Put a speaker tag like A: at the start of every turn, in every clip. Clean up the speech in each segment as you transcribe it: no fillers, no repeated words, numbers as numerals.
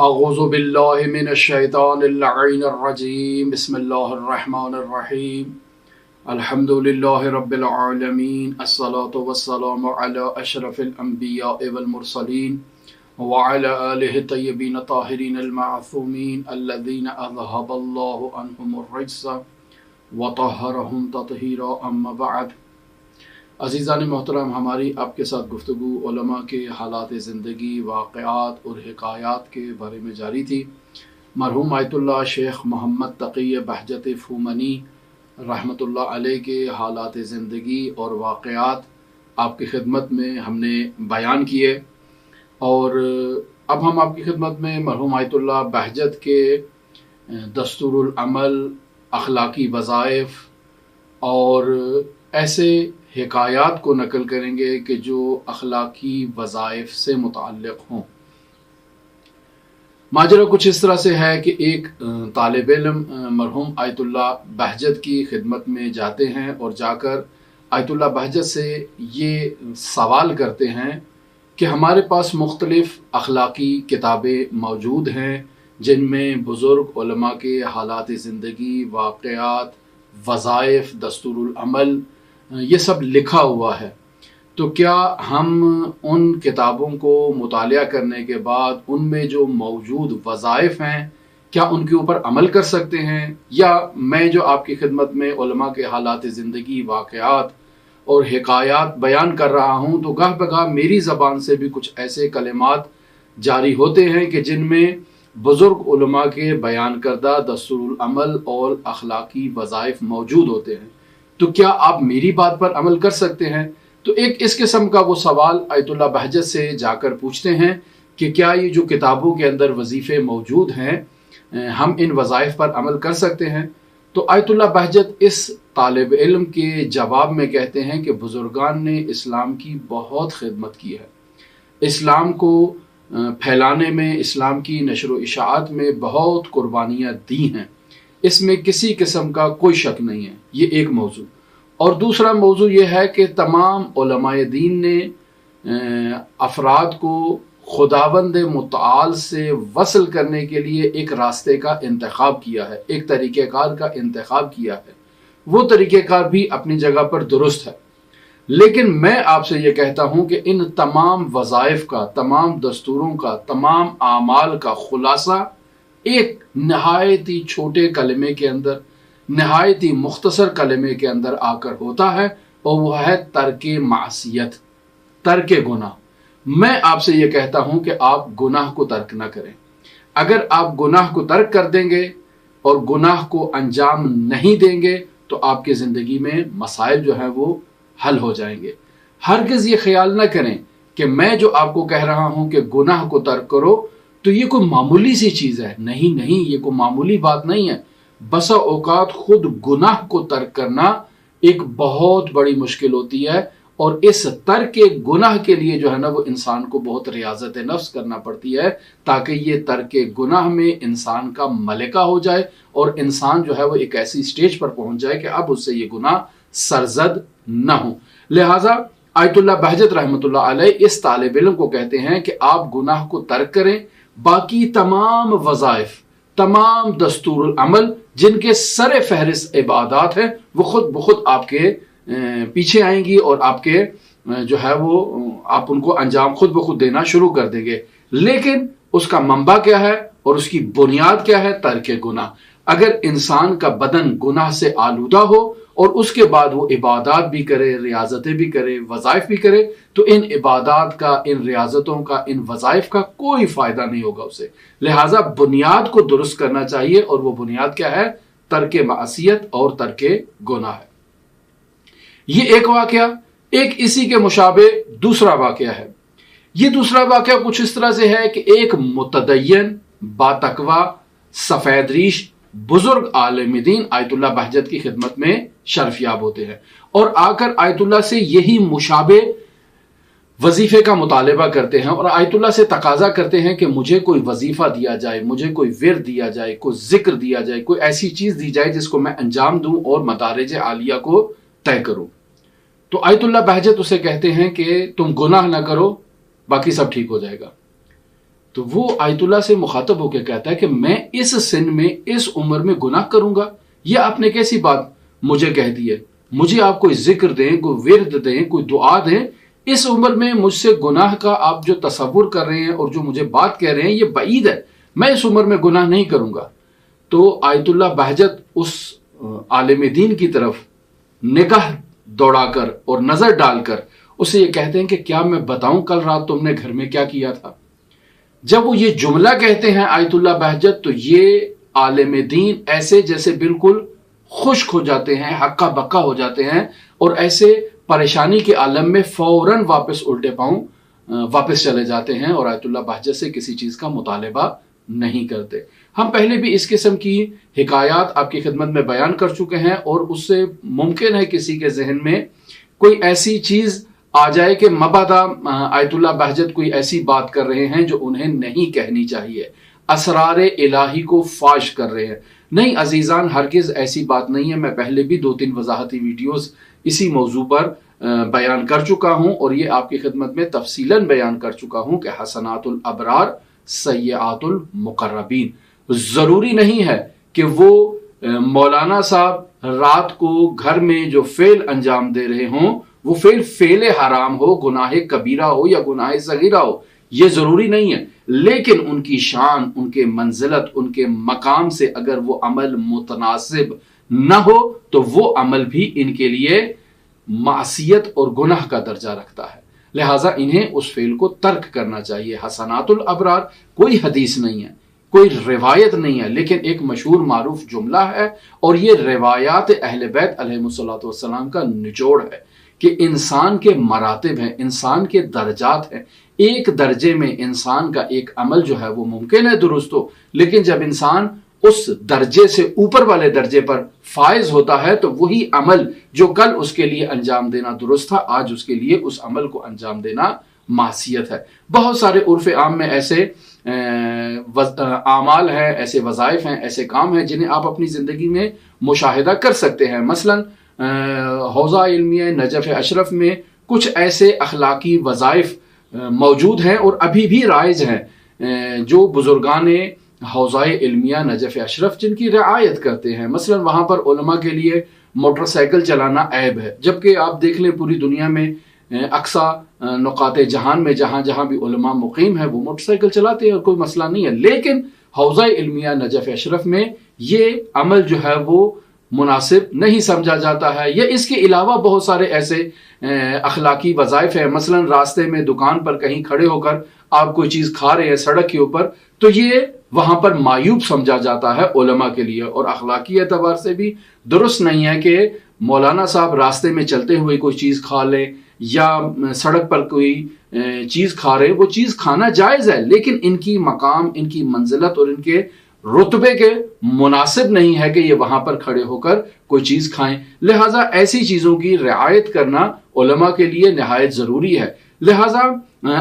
A: اعوذ باللہ من الشیطان اللعین الرجیم بسم اللہ الرحمن الرحیم الحمد للہ رب العالمین الصلاة والسلام علی اشرف الانبیاء والمرسلین وعلى آلہ الطیبین الطاہرین المعصومین الذین اذہب اللہ عنہم الرجس وطہرہم تطہیرا اما بعد۔ عزیزان محترم، ہماری آپ کے ساتھ گفتگو علماء کے حالات زندگی، واقعات اور حکایات کے بارے میں جاری تھی۔ مرحوم آیت اللہ شیخ محمد تقی بہجت فومنی رحمۃ اللہ علیہ کے حالات زندگی اور واقعات آپ کی خدمت میں ہم نے بیان کیے، اور اب ہم آپ کی خدمت میں مرحوم آیت اللہ بہجت کے دستور العمل، اخلاقی وظائف اور ایسے حکایات کو نقل کریں گے کہ جو اخلاقی وظائف سے متعلق ہوں۔ ماجرا کچھ اس طرح سے ہے کہ ایک طالب علم مرحوم آیت اللہ بہجت کی خدمت میں جاتے ہیں اور جا کر آیت اللہ بہجت سے یہ سوال کرتے ہیں کہ ہمارے پاس مختلف اخلاقی کتابیں موجود ہیں جن میں بزرگ علماء کے حالات زندگی، واقعات، وظائف، دستور العمل یہ سب لکھا ہوا ہے، تو کیا ہم ان کتابوں کو مطالعہ کرنے کے بعد ان میں جو موجود وظائف ہیں کیا ان کے اوپر عمل کر سکتے ہیں، یا میں جو آپ کی خدمت میں علماء کے حالات زندگی، واقعات اور حکایات بیان کر رہا ہوں تو گاہ بگاہ میری زبان سے بھی کچھ ایسے کلمات جاری ہوتے ہیں کہ جن میں بزرگ علماء کے بیان کردہ دستور العمل اور اخلاقی وظائف موجود ہوتے ہیں، تو کیا آپ میری بات پر عمل کر سکتے ہیں؟ تو ایک اس قسم کا وہ سوال آیت اللہ بہجت سے جا کر پوچھتے ہیں کہ کیا یہ جو کتابوں کے اندر وظیفے موجود ہیں ہم ان وظائف پر عمل کر سکتے ہیں؟ تو آیت اللہ بہجت اس طالب علم کے جواب میں کہتے ہیں کہ بزرگان نے اسلام کی بہت خدمت کی ہے، اسلام کو پھیلانے میں، اسلام کی نشر و اشاعت میں بہت قربانیاں دی ہیں، اس میں کسی قسم کا کوئی شک نہیں ہے۔ یہ ایک موضوع، اور دوسرا موضوع یہ ہے کہ تمام علماء دین نے افراد کو خداوند متعال سے وصل کرنے کے لیے ایک راستے کا انتخاب کیا ہے، ایک طریقہ کار کا انتخاب کیا ہے، وہ طریقہ کار بھی اپنی جگہ پر درست ہے، لیکن میں آپ سے یہ کہتا ہوں کہ ان تمام وظائف کا، تمام دستوروں کا، تمام اعمال کا خلاصہ ایک نہایت ہی چھوٹے کلمے کے اندر، نہایت ہی مختصر کلمے کے اندر آ کر ہوتا ہے، اور وہ ہے ترک معصیت، ترک گناہ۔ میں آپ سے یہ کہتا ہوں کہ آپ گناہ کو ترک نہ کریں۔ اگر آپ گناہ کو ترک کر دیں گے اور گناہ کو انجام نہیں دیں گے تو آپ کی زندگی میں مسائل جو ہیں وہ حل ہو جائیں گے۔ ہرگز یہ خیال نہ کریں کہ میں جو آپ کو کہہ رہا ہوں کہ گناہ کو ترک کرو تو یہ کوئی معمولی سی چیز ہے، نہیں، یہ کوئی معمولی بات نہیں ہے۔ بسا اوقات خود گناہ کو ترک کرنا ایک بہت بڑی مشکل ہوتی ہے، اور اس ترک گناہ کے لیے جو ہے نا وہ انسان کو بہت ریاضت نفس کرنا پڑتی ہے، تاکہ یہ ترک گناہ میں انسان کا ملکہ ہو جائے اور انسان جو ہے وہ ایک ایسی سٹیج پر پہنچ جائے کہ اب اس سے یہ گناہ سرزد نہ ہو۔ لہٰذا آیت اللہ بہجت رحمۃ اللہ علیہ اس طالب علم کو کہتے ہیں کہ آپ گناہ کو ترک کریں، باقی تمام وظائف، تمام دستور العمل جن کے سر فہرست عبادات ہیں وہ خود بخود آپ کے پیچھے آئیں گی، اور آپ کے جو ہے وہ آپ ان کو انجام خود بخود دینا شروع کر دیں گے، لیکن اس کا منبع کیا ہے اور اس کی بنیاد کیا ہے؟ ترک گناہ۔ اگر انسان کا بدن گناہ سے آلودہ ہو اور اس کے بعد وہ عبادات بھی کرے، ریاضتیں بھی کرے، وظائف بھی کرے، تو ان عبادات کا، ان ریاضتوں کا، ان وظائف کا کوئی فائدہ نہیں ہوگا اسے۔ لہٰذا بنیاد کو درست کرنا چاہیے، اور وہ بنیاد کیا ہے؟ ترک معصیت اور ترک گناہ ہے۔ یہ ایک واقعہ۔ ایک اسی کے مشابہ دوسرا واقعہ ہے۔ یہ دوسرا واقعہ کچھ اس طرح سے ہے کہ ایک متدین، باتقوی، سفید ریش بزرگ عالم دین آیت اللہ بہجت کی خدمت میں شرف یاب ہوتے ہیں، اور آ کر آیت اللہ سے یہی مشابہ وظیفے کا مطالبہ کرتے ہیں، اور آیت اللہ سے تقاضا کرتے ہیں کہ مجھے کوئی وظیفہ دیا جائے، مجھے کوئی ورد دیا جائے، کوئی ذکر دیا جائے، کوئی ایسی چیز دی جائے جس کو میں انجام دوں اور مدارج عالیہ کو طے کروں۔ تو آیت اللہ بہجت اسے کہتے ہیں کہ تم گناہ نہ کرو، باقی سب ٹھیک ہو جائے گا۔ تو تو وہ آیت اللہ سے مخاطب ہو کے کہتا ہے کہ میں اس سن میں اس عمر میں گناہ کروں گا؟ یہ آپ نے کیسی بات مجھے کہہ دی ہے؟ مجھے آپ کوئی ذکر دیں، کوئی ورد دیں، کوئی دعا دیں، اس عمر میں مجھ سے گناہ کا آپ جو تصور کر رہے ہیں اور جو مجھے بات کہہ رہے ہیں یہ بعید ہے، میں اس عمر میں گناہ نہیں کروں گا۔ تو آیت اللہ بہجت اس عالم دین کی طرف نگاہ دوڑا کر اور نظر ڈال کر اسے یہ کہتے ہیں کہ کیا میں بتاؤں کل رات تم نے گھر میں کیا کیا تھا؟ جب وہ یہ جملہ کہتے ہیں آیت اللہ بہجت، تو یہ عالم دین ایسے جیسے بالکل خشک ہو جاتے ہیں، ہکا بکا ہو جاتے ہیں، اور ایسے پریشانی کے عالم میں فوراً واپس الٹے پاؤں واپس چلے جاتے ہیں اور آیت اللہ بہجت سے کسی چیز کا مطالبہ نہیں کرتے۔ ہم پہلے بھی اس قسم کی حکایات آپ کی خدمت میں بیان کر چکے ہیں، اور اس سے ممکن ہے کسی کے ذہن میں کوئی ایسی چیز آ جائے کہ مبادا آیت اللہ بہجت کوئی ایسی بات کر رہے ہیں جو انہیں نہیں کہنی چاہیے، اسرار الہی کو فاش کر رہے ہیں۔ نہیں عزیزان، ہرگز ایسی بات نہیں ہے۔ میں پہلے بھی 2-3 وضاحتی ویڈیوز اسی موضوع پر بیان کر چکا ہوں، اور یہ آپ کی خدمت میں تفصیلاً بیان کر چکا ہوں کہ حسنات الابرار سیئات المقربین۔ ضروری نہیں ہے کہ وہ مولانا صاحب رات کو گھر میں جو فعل انجام دے رہے ہوں وہ فعل حرام ہو، گناہ کبیرہ ہو یا گناہ صغیرہ ہو، یہ ضروری نہیں ہے، لیکن ان کی شان، ان کے منزلت، ان کے مقام سے اگر وہ عمل متناسب نہ ہو تو وہ عمل بھی ان کے لیے معصیت اور گناہ کا درجہ رکھتا ہے، لہٰذا انہیں اس فعل کو ترک کرنا چاہیے۔ حسنات الابرار کوئی حدیث نہیں ہے، کوئی روایت نہیں ہے، لیکن ایک مشہور معروف جملہ ہے، اور یہ روایات اہل بیت علیہ الصلوۃ والسلام کا نچوڑ ہے کہ انسان کے مراتب ہیں، انسان کے درجات ہیں۔ ایک درجے میں انسان کا ایک عمل جو ہے وہ ممکن ہے درست ہو، لیکن جب انسان اس درجے سے اوپر والے درجے پر فائز ہوتا ہے تو وہی عمل جو کل اس کے لیے انجام دینا درست تھا، آج اس کے لیے اس عمل کو انجام دینا معصیت ہے۔ بہت سارے عرف عام میں ایسے اعمال ہیں، ایسے وظائف ہیں، ایسے کام ہیں جنہیں آپ اپنی زندگی میں مشاہدہ کر سکتے ہیں۔ مثلاً حوزہ علمیہ نجف اشرف میں کچھ ایسے اخلاقی وظائف موجود ہیں اور ابھی بھی رائج ہیں جو بزرگان حوزہ علمیہ نجف اشرف جن کی رعایت کرتے ہیں۔ مثلا وہاں پر علماء کے لیے موٹر سائیکل چلانا عیب ہے، جبکہ آپ دیکھ لیں پوری دنیا میں اقصا نقاط جہان میں جہاں جہاں بھی علماء مقیم ہیں وہ موٹر سائیکل چلاتے ہیں اور کوئی مسئلہ نہیں ہے، لیکن حوزہ علمیہ نجف اشرف میں یہ عمل جو ہے وہ مناسب نہیں سمجھا جاتا ہے۔ یا اس کے علاوہ بہت سارے ایسے اخلاقی وظائف ہیں، مثلا راستے میں دکان پر کہیں کھڑے ہو کر آپ کوئی چیز کھا رہے ہیں سڑک کے اوپر، تو یہ وہاں پر معیوب سمجھا جاتا ہے علماء کے لیے، اور اخلاقی اعتبار سے بھی درست نہیں ہے کہ مولانا صاحب راستے میں چلتے ہوئے کوئی چیز کھا لیں یا سڑک پر کوئی چیز کھا رہے ہیں۔ وہ چیز کھانا جائز ہے، لیکن ان کی مقام، ان کی منزلت اور ان کے رتبے کے مناسب نہیں ہے کہ یہ وہاں پر کھڑے ہو کر کوئی چیز کھائیں، لہٰذا ایسی چیزوں کی رعایت کرنا علماء کے لیے نہایت ضروری ہے۔ لہٰذا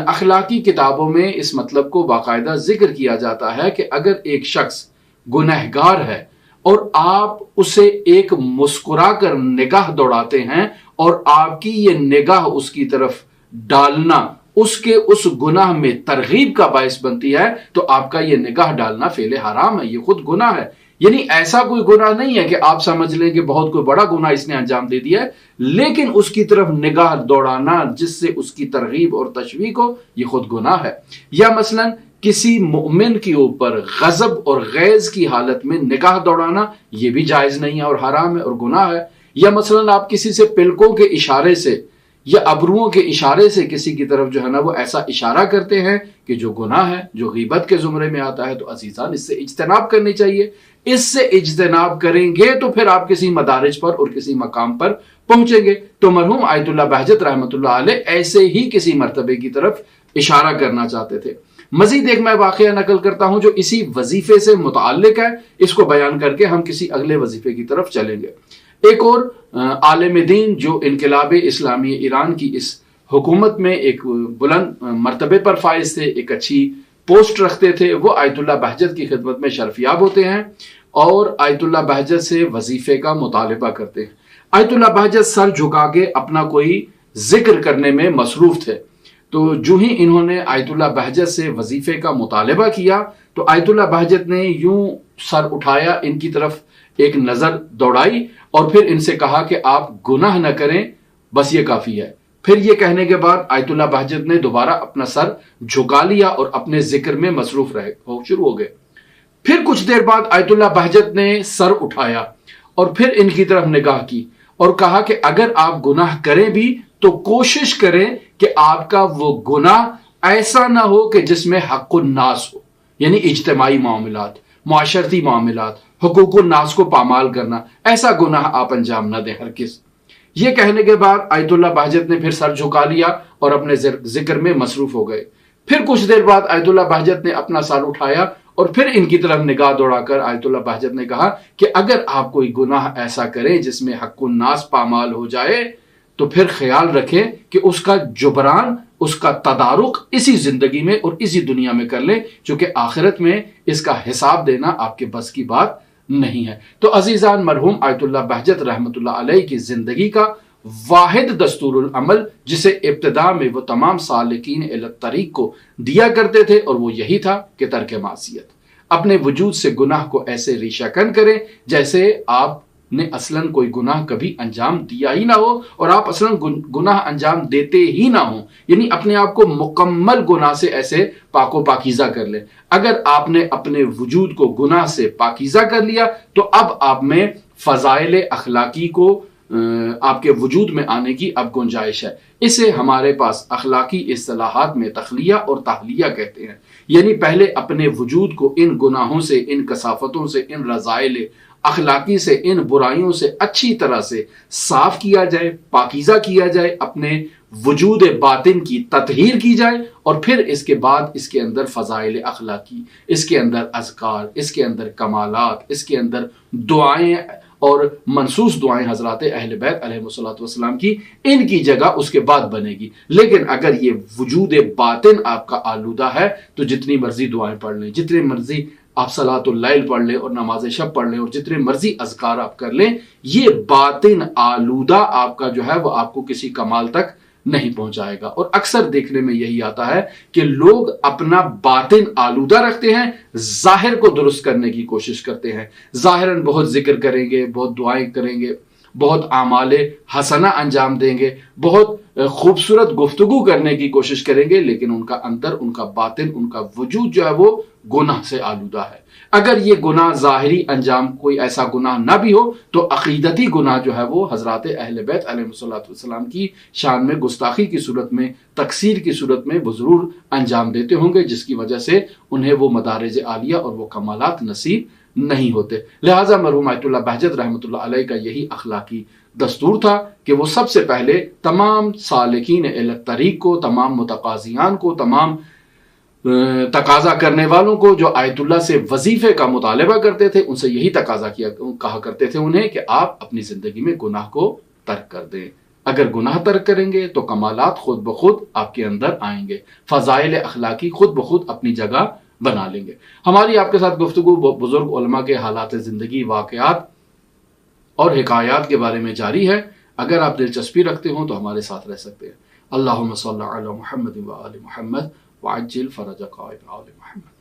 A: اخلاقی کتابوں میں اس مطلب کو باقاعدہ ذکر کیا جاتا ہے کہ اگر ایک شخص گنہگار ہے اور آپ اسے ایک مسکرا کر نگاہ دوڑاتے ہیں اور آپ کی یہ نگاہ اس کی طرف ڈالنا اس کے اس گناہ میں ترغیب کا باعث بنتی ہے، تو آپ کا یہ نگاہ ڈالنا فعل حرام ہے، یہ خود گناہ ہے۔ یعنی ایسا کوئی گناہ نہیں ہے کہ آپ سمجھ لیں کہ بہت کوئی بڑا گناہ اس نے انجام دے دیا ہے، لیکن اس کی طرف نگاہ دوڑانا جس سے اس کی ترغیب اور تشویق ہو، یہ خود گناہ ہے۔ یا مثلا کسی مومن کے اوپر غضب اور غیظ کی حالت میں نگاہ دوڑانا، یہ بھی جائز نہیں ہے اور حرام ہے اور گناہ ہے۔ یا مثلا آپ کسی سے پلکوں کے اشارے سے یا ابروؤں کے اشارے سے کسی کی طرف جو ہے نا وہ ایسا اشارہ کرتے ہیں کہ جو گناہ ہے، جو غیبت کے زمرے میں آتا ہے، تو عزیزان اس سے اجتناب کرنی چاہیے۔ اس سے اجتناب کریں گے تو پھر آپ کسی مدارج پر اور کسی مقام پر پہنچیں گے۔ تو مرحوم آیت اللہ بہجت رحمۃ اللہ علیہ ایسے ہی کسی مرتبے کی طرف اشارہ کرنا چاہتے تھے۔ مزید ایک میں واقعہ نقل کرتا ہوں جو اسی وظیفے سے متعلق ہے، اس کو بیان کر کے ہم کسی اگلے وظیفے کی طرف چلیں گے۔ ایک اور عالم دین جو انقلاب اسلامی ایران کی اس حکومت میں ایک بلند مرتبے پر فائز تھے، ایک اچھی پوسٹ رکھتے تھے، وہ آیت اللہ بہجت کی خدمت میں شرفیاب ہوتے ہیں اور آیت اللہ بہجت سے وظیفے کا مطالبہ کرتے ہیں۔ آیت اللہ بہجت سر جھکا کے اپنا کوئی ذکر کرنے میں مصروف تھے، تو جو ہی انہوں نے آیت اللہ بہجت سے وظیفے کا مطالبہ کیا تو آیت اللہ بہجت نے یوں سر اٹھایا، ان کی طرف ایک نظر دوڑائی اور پھر ان سے کہا کہ آپ گناہ نہ کریں، بس یہ کافی ہے۔ پھر یہ کہنے کے بعد آیت اللہ بہجت نے دوبارہ اپنا سر جھکا لیا اور اپنے ذکر میں مصروف شروع ہو گئے۔ پھر کچھ دیر بعد آیت اللہ بہجت نے سر اٹھایا اور پھر ان کی طرف نگاہ کی اور کہا کہ اگر آپ گناہ کریں بھی تو کوشش کریں کہ آپ کا وہ گناہ ایسا نہ ہو کہ جس میں حق الناس ہو، یعنی اجتماعی معاملات، معاشرتی معاملات، حقوق الناس کو پامال کرنا، ایسا گناہ آپ انجام نہ دیں ہرگز۔ یہ کہنے کے بعد آیت اللہ بہجت نے پھر سر جھکا لیا اور اپنے ذکر میں مصروف ہو گئے۔ پھر کچھ دیر بعد آیت اللہ بہجت نے اپنا سر اٹھایا اور پھر ان کی طرف نگاہ دوڑا کر آیت اللہ بہجت نے کہا کہ اگر آپ کوئی گناہ ایسا کریں جس میں حق الناس پامال ہو جائے تو پھر خیال رکھیں کہ اس کا جبران، اس کا تدارک اسی زندگی میں اور اسی دنیا میں کر لیں، چونکہ آخرت میں اس کا حساب دینا آپ کے بس کی بات نہیں ہے۔ تو عزیزان، مرحوم آیت اللہ بہجت رحمۃ اللہ علیہ کی زندگی کا واحد دستور العمل جسے ابتدا میں وہ تمام سالکین الی الطریق کو دیا کرتے تھے، اور وہ یہی تھا کہ ترک معصیت، اپنے وجود سے گناہ کو ایسے ریشہ کن کریں جیسے آپ نے اصلاً کوئی گناہ کبھی انجام دیا ہی نہ ہو اور آپ اصلاً گناہ انجام دیتے ہی نہ ہوں، یعنی اپنے آپ کو مکمل گناہ سے ایسے پاک و پاکیزہ کر لیں۔ اگر آپ نے اپنے وجود کو گناہ سے پاکیزہ کر لیا تو اب آپ میں فضائل اخلاقی کو آپ کے وجود میں آنے کی اب گنجائش ہے۔ اسے ہمارے پاس اخلاقی اصطلاحات میں تخلیہ اور تحلیہ کہتے ہیں، یعنی پہلے اپنے وجود کو ان گناہوں سے، ان کثافتوں سے، ان رذائل اخلاقی سے، ان برائیوں سے اچھی طرح سے صاف کیا جائے، پاکیزہ کیا جائے، اپنے وجود باطن کی تطہیر کی جائے، اور پھر اس کے بعد اس کے اندر فضائل اخلاقی، اس کے اندر اذکار، اس کے اندر کمالات، اس کے اندر دعائیں اور منصوص دعائیں حضرات اہل بیت علیہ الصلوۃ والسلام کی، ان کی جگہ اس کے بعد بنے گی۔ لیکن اگر یہ وجود باطن آپ کا آلودہ ہے تو جتنی مرضی دعائیں پڑھ لیں، جتنی مرضی آپ صلاۃ اللیل پڑھ لیں اور نماز شب پڑھ لیں اور جتنے مرضی اذکار آپ کر لیں، یہ باطن آلودہ آپ کا جو ہے وہ آپ کو کسی کمال تک نہیں پہنچائے گا۔ اور اکثر دیکھنے میں یہی آتا ہے کہ لوگ اپنا باطن آلودہ رکھتے ہیں، ظاہر کو درست کرنے کی کوشش کرتے ہیں، ظاہراً بہت ذکر کریں گے، بہت دعائیں کریں گے، بہت اعمال حسنہ انجام دیں گے، بہت خوبصورت گفتگو کرنے کی کوشش کریں گے، لیکن ان کا اندر، ان کا باطن، ان کا وجود جو ہے وہ گناہ سے آلودہ ہے۔ اگر یہ گناہ ظاہری انجام کوئی ایسا گناہ نہ بھی ہو تو عقیدتی گناہ جو ہے وہ حضرات اہل بیت علیہ الصلوۃ والسلام کی شان میں گستاخی کی صورت میں، تقصیر کی صورت میں وہ ضرور انجام دیتے ہوں گے، جس کی وجہ سے انہیں وہ مدارج عالیہ اور وہ کمالات نصیب نہیں ہوتے۔ لہٰذا مرحوم آیت اللہ بہجت رحمۃ اللہ علیہ کا یہی اخلاقی دستور تھا کہ وہ سب سے پہلے تمام سالکین الی الطریق کو، تمام متقاضیان کو، تمام تقاضا کرنے والوں کو جو آیت اللہ سے وظیفے کا مطالبہ کرتے تھے، ان سے یہی تقاضا کہا کرتے تھے انہیں کہ آپ اپنی زندگی میں گناہ کو ترک کر دیں۔ اگر گناہ ترک کریں گے تو کمالات خود بخود آپ کے اندر آئیں گے، فضائل اخلاقی خود بخود اپنی جگہ بنا لیں گے۔ ہماری آپ کے ساتھ گفتگو بزرگ علماء کے حالات زندگی، واقعات اور حکایات کے بارے میں جاری ہے۔ اگر آپ دلچسپی رکھتے ہوں تو ہمارے ساتھ رہ سکتے ہیں۔ اللہم صلی علی محمد و آل محمد وعجل فرج قائد آل محمد۔